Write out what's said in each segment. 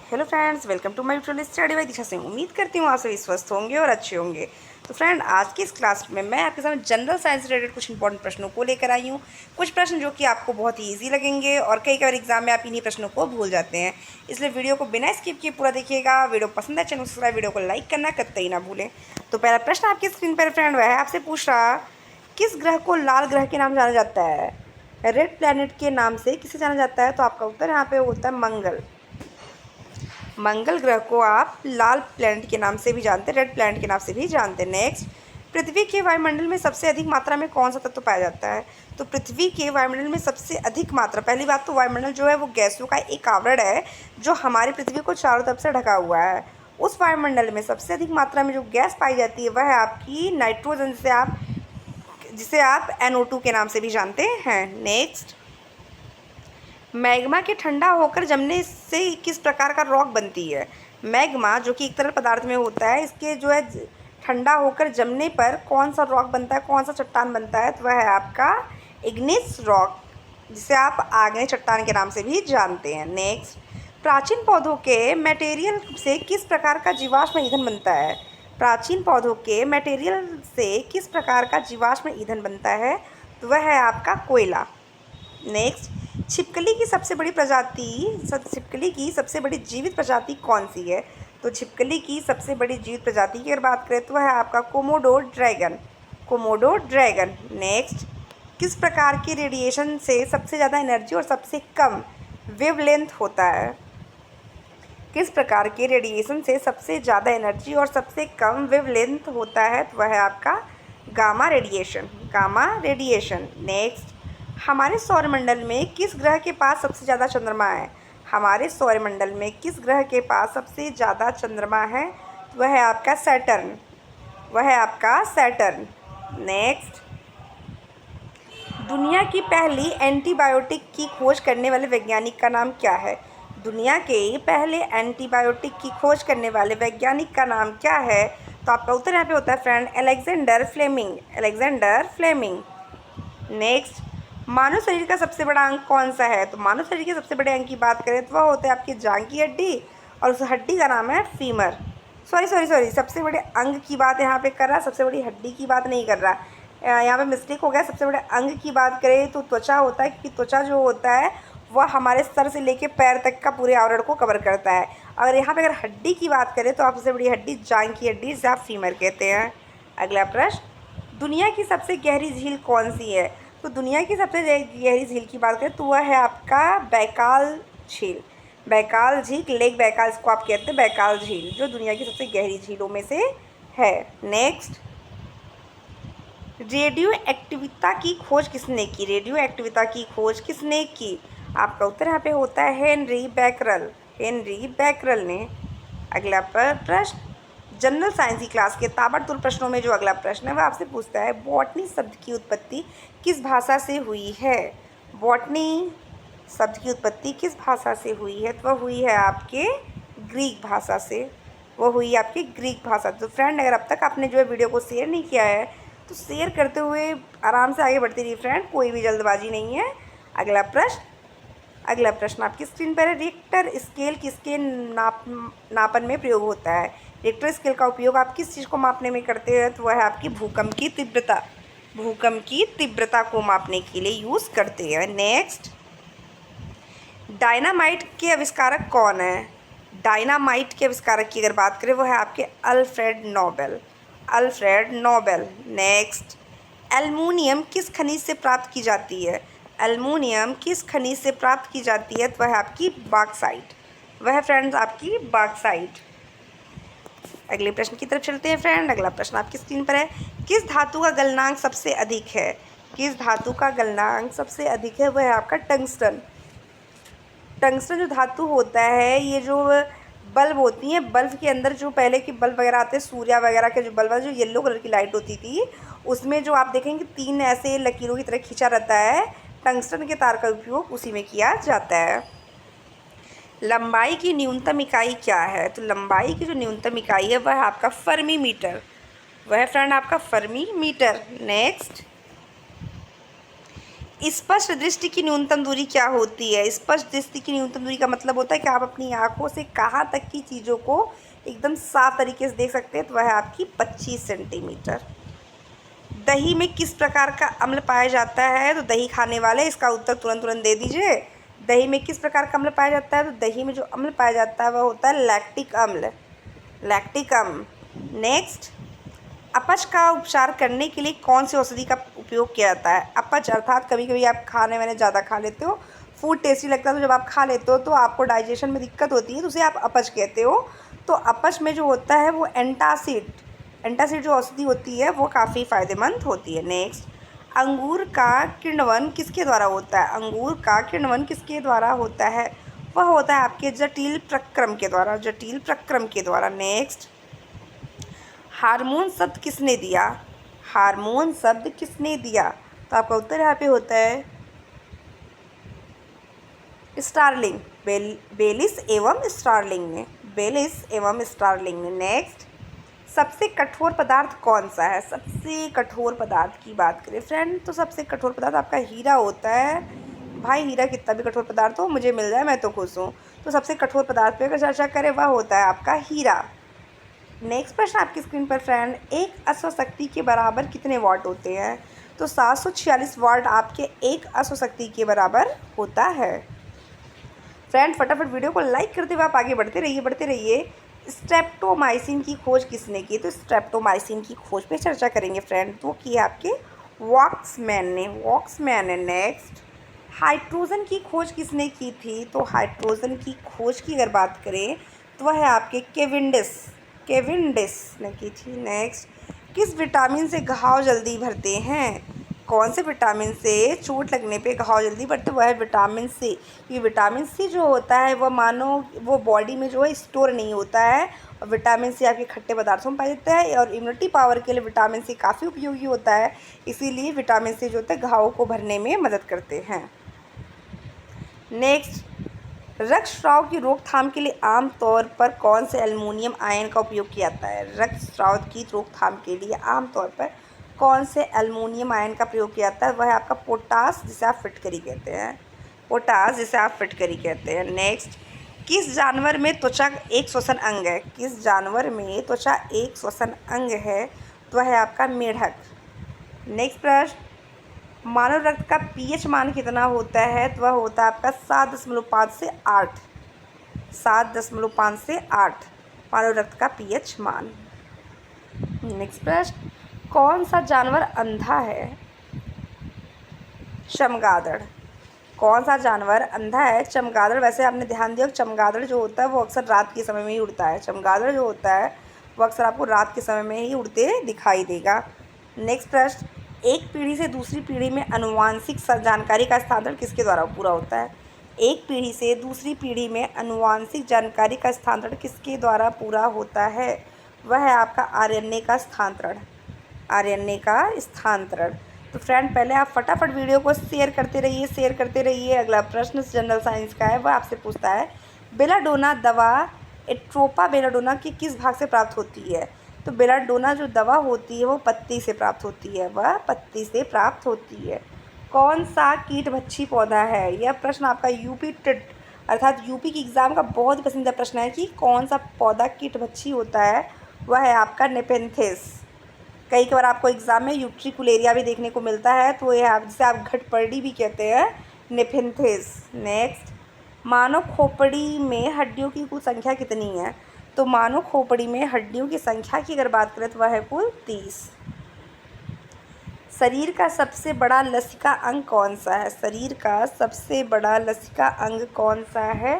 Hello friends, welcome to my YouTube study by Disha Singh. उम्मीद करती हूँ आप सभी स्वस्थ होंगे और अच्छे होंगे। तो फ्रेंड, आज की इस क्लास में मैं आपके सामने जनरल साइंस से रिलेटेड कुछ इंपॉर्टेंट प्रश्नों को लेकर आई हूँ। कुछ प्रश्न जो कि आपको बहुत ही ईजी लगेंगे और कई बार एग्जाम में आप इन्हीं प्रश्नों को भूल जाते हैं, इसलिए वीडियो को बिना स्किप किए पूरा देखिएगा। वीडियो पसंद है चैनल सब्सक्राइब, वीडियो को लाइक करना कतई ना भूलें। तो पहला प्रश्न आपकी स्क्रीन पर फ्रेंड वह है, आपसे पूछ रहा, किस ग्रह को लाल ग्रह के नाम जाना जाता है? रेड प्लैनेट के नाम से किसे जाना जाता है? तो आपका उत्तर यहाँ पे होता है मंगल। मंगल ग्रह को आप लाल प्लैनेट के नाम से भी जानते हैं, रेड प्लैनेट के नाम से भी जानते हैं। नेक्स्ट, पृथ्वी के वायुमंडल में सबसे अधिक मात्रा में कौन सा तत्व पाया जाता है? तो पृथ्वी के वायुमंडल में सबसे अधिक मात्रा, पहली बात तो वायुमंडल जो है वो गैसों का एक आवरण है जो हमारी पृथ्वी को चारों तरफ से ढका हुआ है। उस वायुमंडल में सबसे अधिक मात्रा में जो गैस पाई जाती है वह है आपकी नाइट्रोजन, जिसे आप NO2 के नाम से भी जानते हैं। नेक्स्ट, मैग्मा के ठंडा होकर जमने से किस प्रकार का रॉक बनती है? मैग्मा जो कि एक तरल पदार्थ में होता है, इसके जो है ठंडा होकर जमने पर कौन सा रॉक बनता है, कौन सा चट्टान बनता है? तो वह है आपका इग्निस रॉक, जिसे आप आग्नेय चट्टान के नाम से भी जानते हैं। नेक्स्ट, प्राचीन पौधों के मटेरियल से किस प्रकार का जीवाश्म ईंधन बनता है? प्राचीन पौधों के मटेरियल से किस प्रकार का जीवाश्म ईंधन बनता है? तो वह है आपका कोयला। नेक्स्ट, छिपकली की सबसे बड़ी जीवित प्रजाति कौन सी है? तो छिपकली की सबसे बड़ी जीवित प्रजाति की अगर बात करें तो वह है आपका कोमोडो ड्रैगन। नेक्स्ट, किस प्रकार के रेडिएशन से सबसे ज़्यादा एनर्जी और सबसे कम वेवलेंथ होता है? किस प्रकार के रेडिएशन से सबसे ज़्यादा एनर्जी और सबसे कम वेवलेंथ होता है? तो वह है आपका गामा रेडिएशन। नेक्स्ट, हमारे सौरमंडल में किस ग्रह के पास सबसे ज़्यादा चंद्रमा है? हमारे सौरमंडल में किस ग्रह के पास सबसे ज़्यादा चंद्रमा है? तो वह है आपका सैटर्न। नेक्स्ट, दुनिया की पहली एंटीबायोटिक की खोज करने वाले वैज्ञानिक का नाम क्या है? दुनिया के पहले एंटीबायोटिक की खोज करने वाले वैज्ञानिक का नाम क्या है? तो आपका उत्तर यहाँ पे होता है फ्रेंड अलेक्जेंडर फ्लेमिंग। नेक्स्ट, मानव शरीर का सबसे बड़ा अंग कौन सा है? तो मानव शरीर के सबसे बड़े अंग की बात करें तो वह होता है आपकी जांघ की हड्डी, और उस हड्डी का नाम है फीमर। सॉरी, सबसे बड़े अंग की बात यहाँ पे कर रहा, सबसे बड़ी हड्डी की बात नहीं कर रहा। यहाँ पे मिस्टेक हो गया। सबसे बड़े अंग की बात करें तो त्वचा होता है, क्योंकि त्वचा जो होता है वह हमारे सर से लेके पैर तक का पूरे आवरण को कवर करता है। अगर हड्डी की बात करें तो आप सबसे बड़ी हड्डी जांघ की हड्डी, जिसे आप फीमर कहते हैं। अगला प्रश्न, दुनिया की सबसे गहरी झील कौन सी है? तो दुनिया की सबसे गहरी झील की बात करें तो वह है आपका बैकाल झील, लेक बैकाल इसको आप कहते हैं, बैकाल झील, जो दुनिया की सबसे गहरी झीलों में से है। नेक्स्ट, रेडियो एक्टिविता की खोज किसने की? आपका उत्तर यहाँ पे होता है हेनरी बैकरल ने। अगला प्रश्न, जनरल साइंस की क्लास के ताबड़तोड़ प्रश्नों में जो अगला प्रश्न है वह आपसे पूछता है, बॉटनी शब्द की उत्पत्ति किस भाषा से हुई है? बॉटनी शब्द की उत्पत्ति किस भाषा से हुई है? तो वह हुई है आपके ग्रीक भाषा। तो फ्रेंड, अगर अब तक आपने जो है वीडियो को शेयर नहीं किया है तो शेयर करते हुए आराम से आगे बढ़ती रहिए फ्रेंड, कोई भी जल्दबाजी नहीं है। अगला प्रश्न आपकी स्क्रीन पर है, रिक्टर स्केल किसके नापन में प्रयोग होता है? रिक्टर स्केल का उपयोग आप किस चीज़ को मापने में करते हैं? तो वह है आपकी भूकंप की तीव्रता को मापने के लिए यूज़ करते हैं। नेक्स्ट, डायनामाइट के आविष्कारक कौन है? डायनामाइट के आविष्कारक की अगर बात करें वो है आपके अल्फ्रेड नोबेल। नेक्स्ट, एल्युमिनियम किस खनिज से प्राप्त की जाती है? तो वह है आपकी बॉक्साइट। अगले प्रश्न की तरफ चलते हैं फ्रेंड। अगला प्रश्न आपकी स्क्रीन पर है, किस धातु का गलनांक सबसे अधिक है? वह है आपका टंगस्टन। जो धातु होता है, ये जो बल्ब होती हैं, बल्ब के अंदर जो पहले के बल्ब वगैरह आते हैं, सूर्या वगैरह के जो बल्ब है, जो येलो कलर की लाइट होती थी, उसमें जो आप देखेंगे 3 ऐसे लकीरों की तरह खींचा रहता है, टंगस्टन के तार का उपयोग उसी में किया जाता है। लंबाई की न्यूनतम इकाई क्या है? तो लंबाई की जो न्यूनतम इकाई है वह है आपका फर्मी मीटर। नेक्स्ट, स्पष्ट दृष्टि की न्यूनतम दूरी क्या होती है? स्पष्ट दृष्टि की न्यूनतम दूरी का मतलब होता है कि आप अपनी आँखों से कहाँ तक की चीज़ों को एकदम साफ तरीके से देख सकते हैं, तो वह है आपकी 25 सेंटीमीटर। दही में किस प्रकार का अम्ल पाया जाता है? तो दही खाने वाले इसका उत्तर तुरंत तुरंत दे दीजिए। दही में किस प्रकार का अम्ल पाया जाता है? तो दही में जो अम्ल पाया जाता है वह होता है लैक्टिक अम्ल। लैक्टिक अम्ल। नेक्स्ट, अपच का उपचार करने के लिए कौन सी औषधि का उपयोग किया जाता है? अपच अर्थात कभी कभी आप खाने में ज़्यादा खा लेते हो, फूड टेस्टी लगता है, तो जब आप खा लेते हो तो आपको डाइजेशन में दिक्कत होती है, तो उसे आप अपच कहते हो। तो अपच में जो होता है वो एंटासिड, एंटासिड जो औषधि होती है वो काफ़ी फ़ायदेमंद होती है। नेक्स्ट, अंगूर का किण्वन किसके द्वारा होता है? अंगूर का किण्वन किसके द्वारा होता है? वह होता है आपके जटिल प्रक्रम के द्वारा, जटिल प्रक्रम के द्वारा। नेक्स्ट, हार्मोन शब्द किसने दिया? हार्मोन शब्द किसने दिया? तो आपका उत्तर यहाँ पे होता है स्टार्लिंग, बेलिस एवं स्टार्लिंग ने, बेलिस एवं स्टार्लिंग ने। नेक्स्ट, सबसे कठोर पदार्थ कौन सा है? सबसे कठोर पदार्थ की बात करें फ्रेंड, तो सबसे कठोर पदार्थ आपका हीरा होता है। भाई हीरा कितना भी कठोर पदार्थ हो, मुझे मिल जाए मैं तो खुश हूँ। तो सबसे कठोर पदार्थ पे अगर चर्चा करें वह होता है आपका हीरा। नेक्स्ट प्रश्न आपकी स्क्रीन पर फ्रेंड, एक अश्वशक्ति के बराबर कितने वाट होते हैं? तो 746 वाट आपके एक अश्वशक्ति के बराबर होता है। फ्रेंड फटाफट वीडियो को लाइक करते हुए आप आगे बढ़ते रहिए, बढ़ते रहिए। स्ट्रेप्टोमाइसिन की खोज किसने की? तो स्ट्रेप्टोमाइसिन की खोज पे चर्चा करेंगे फ्रेंड, तो की है आपके वॉक्समैन ने, वॉक्समैन ने। नेक्स्ट, हाइड्रोजन की खोज किसने की थी? तो हाइड्रोजन की खोज की अगर बात करें तो वह है आपके केविंडिश, केविंडिश ने की थी। नेक्स्ट, किस विटामिन से घाव जल्दी भरते हैं? कौन से विटामिन से चोट लगने पे घाव जल्दी भरते? वह है विटामिन सी। ये विटामिन सी जो होता है वह मानो वो बॉडी में जो है स्टोर नहीं होता है, और विटामिन सी आपके खट्टे पदार्थों में पाया जाता है, और इम्यूनिटी पावर के लिए विटामिन सी काफ़ी उपयोगी होता है। इसीलिए विटामिन सी जो होता है घावों को भरने में मदद करते हैं। नेक्स्ट, रक्तस्राव की रोकथाम के लिए आमतौर पर कौन से एल्युमिनियम आयन का उपयोग किया जाता है? रक्तस्राव की रोकथाम के लिए आमतौर पर कौन से एल्युमिनियम आयन का प्रयोग किया जाता है? वह है आपका पोटास, जिसे आप फिटकरी कहते हैं, पोटास जिसे आप फिटकरी कहते हैं। नेक्स्ट, किस जानवर में त्वचा एक श्वसन अंग है? किस जानवर में त्वचा एक श्वसन अंग है? तो वह है आपका मेढक। नेक्स्ट प्रश्न, मानव रक्त का पीएच मान कितना होता है? तो वह होता है आपका 7.5 से 8, 7.5 से 8 मानव रक्त का पीएच मान। नेक्स्ट प्रश्न, कौन सा जानवर अंधा है? चमगादड़। कौन सा जानवर अंधा है? चमगादड़। वैसे आपने ध्यान दिया चमगादड़ जो होता है वो अक्सर रात के समय में ही उड़ता है, चमगादड़ जो होता है वो अक्सर आपको रात के समय में ही उड़ते दिखाई देगा। नेक्स्ट प्रश्न, एक पीढ़ी से दूसरी पीढ़ी में आनुवांशिक जानकारी का स्थानांतरण किसके द्वारा पूरा होता है? एक पीढ़ी से दूसरी पीढ़ी में आनुवांशिक जानकारी का स्थानांतरण किसके द्वारा पूरा होता है? वह है आपका आरएनए का स्थानांतरण, आरएनए का स्थानांतरण। तो फ्रेंड पहले आप फटाफट वीडियो को शेयर करते रहिए, शेयर करते रहिए। अगला प्रश्न जनरल साइंस का है, वह आपसे पूछता है बेलाडोना दवा एट्रोपा बेलाडोना के किस भाग से प्राप्त होती है? तो बेलाडोना जो दवा होती है वो पत्ती से प्राप्त होती है, वह पत्ती से प्राप्त होती है। कौन सा कीटभक्षी पौधा है? यह प्रश्न आपका यूपी टेट अर्थात यूपी की एग्ज़ाम का बहुत ही पसंदीदा प्रश्न है कि कौन सा पौधा कीटभक्षी होता है? वह है आपका नेपेंथिस। कई बार आपको एग्ज़ाम में यूट्रिकुलेरिया भी देखने को मिलता है, तो यह आप जिसे आप घटपर्डी भी कहते हैं, नेपेंथिस। नेक्स्ट, मानव खोपड़ी में हड्डियों की कुल संख्या कितनी है? तो मानव खोपड़ी में हड्डियों की संख्या की अगर बात करें तो वह है कुल 30। शरीर का सबसे बड़ा लसिका अंग कौन सा है? शरीर का सबसे बड़ा लसिका अंग कौन सा है?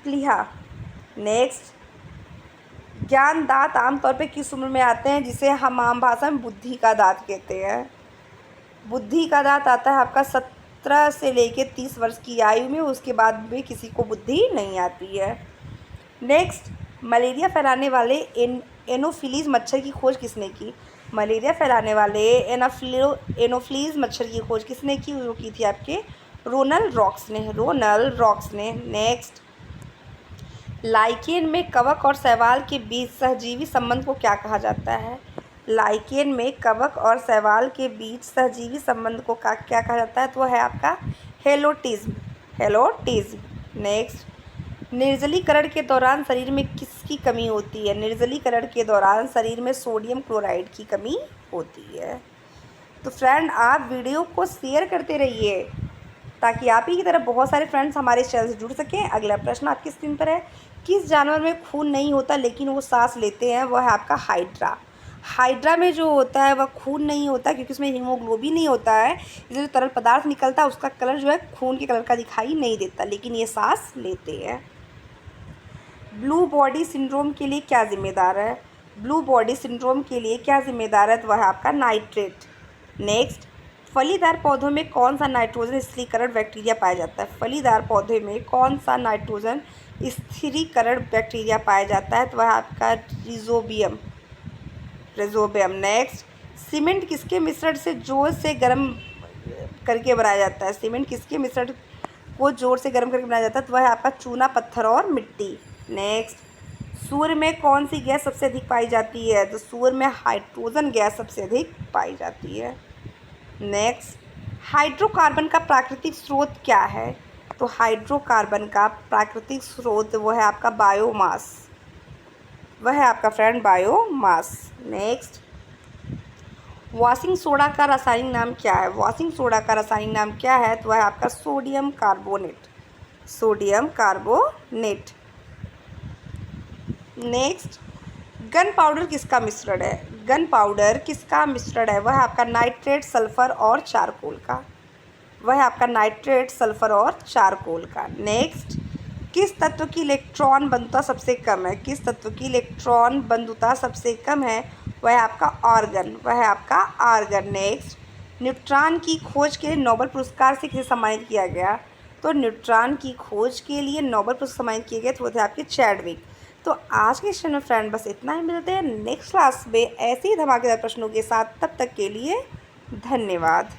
प्लीहा। नेक्स्ट, ज्ञान दांत आमतौर पे किस उम्र में आते हैं, जिसे हम आम भाषा में बुद्धि का दांत कहते हैं? बुद्धि का दांत आता है आपका 17 से लेकर 30 वर्ष की आयु में, उसके बाद भी किसी को बुद्धि नहीं आती है। नेक्स्ट, मलेरिया फैलाने वाले एनोफिलीज मच्छर की खोज किसने की? मलेरिया फैलाने वाले एनोफिलीज मच्छर की खोज किसने की? वो की थी आपके रोनाल्ड रॉक्स ने, रोनाल्ड रॉक्स ने। नेक्स्ट, लाइकेन में कवक और शैवाल के बीच सहजीवी संबंध को क्या कहा जाता है? लाइकेन में कवक और शैवाल के बीच सहजीवी संबंध को क्या कहा जाता है? तो वह है आपका हेलोटिज्म। हेलोटिज्म। नेक्स्ट, निर्जलीकरण के दौरान शरीर में किसकी कमी होती है? निर्जलीकरण के दौरान शरीर में सोडियम क्लोराइड की कमी होती है। तो फ्रेंड, आप वीडियो को शेयर करते रहिए ताकि आप ही की तरह बहुत सारे फ्रेंड्स हमारे चैनल से जुड़ सकें। अगला प्रश्न आपकी स्क्रीन पर है, किस जानवर में खून नहीं होता लेकिन वो सांस लेते हैं? वह है आपका हाइड्रा। हाइड्रा में जो होता है वह खून नहीं होता क्योंकि उसमें हीमोग्लोबिन नहीं होता है, इसलिए जो तरल पदार्थ निकलता है उसका कलर जो है खून के कलर का दिखाई नहीं देता, लेकिन ये सांस लेते हैं। ब्लू बॉडी सिंड्रोम के लिए क्या जिम्मेदार है? ब्लू बॉडी सिंड्रोम के लिए क्या जिम्मेदार है? तो वह है आपका नाइट्रेट। नेक्स्ट, फलीदार पौधों में कौन सा नाइट्रोजन स्थिरीकरण बैक्टीरिया पाया जाता है? फलीदार पौधे में कौन सा नाइट्रोजन स्थिरीकरण बैक्टीरिया पाया जाता है? तो वह आपका रिजोबियम। नेक्स्ट, सीमेंट किसके मिश्रण से जोर से गर्म करके बनाया जाता है? सीमेंट किसके मिश्रण को जोर से गर्म करके बनाया जाता है? तो वह है आपका चूना, पत्थर और मिट्टी। नेक्स्ट, सूर्य में कौन सी गैस सबसे अधिक पाई जाती है? तो सूर्य में हाइड्रोजन गैस सबसे अधिक पाई जाती है। नेक्स्ट, हाइड्रोकार्बन का प्राकृतिक स्रोत क्या है? तो हाइड्रोकार्बन का प्राकृतिक स्रोत वो है आपका बायोमास। वह है आपका friend biomass. Next, washing soda का रासायनिक नाम क्या है? वॉशिंग सोडा का रासायनिक नाम क्या है? तो वह है आपका sodium carbonate. Sodium carbonate. Next, gun powder किसका मिश्रण है? गन पाउडर किसका मिश्रण है? वह है आपका नाइट्रेट, सल्फर और चारकोल का। वह है आपका नाइट्रेट, सल्फर और चारकोल का। नेक्स्ट, किस तत्व की इलेक्ट्रॉन बंधुता सबसे कम है? किस तत्व की इलेक्ट्रॉन बंधुता सबसे कम है? वह है आपका आर्गन। वह है आपका आर्गन। नेक्स्ट, न्यूट्रॉन की खोज के लिए नोबेल पुरस्कार से किसे सम्मानित किया गया? तो न्यूट्रॉन की खोज के लिए नोबेल पुरस्कार सम्मानित किए गए, तो वो थे आपके चैडविक। तो आज के सेशन में फ्रेंड बस इतना ही। मिलते हैं नेक्स्ट क्लास में ऐसे ही धमाकेदार प्रश्नों के साथ। तब तक के लिए धन्यवाद।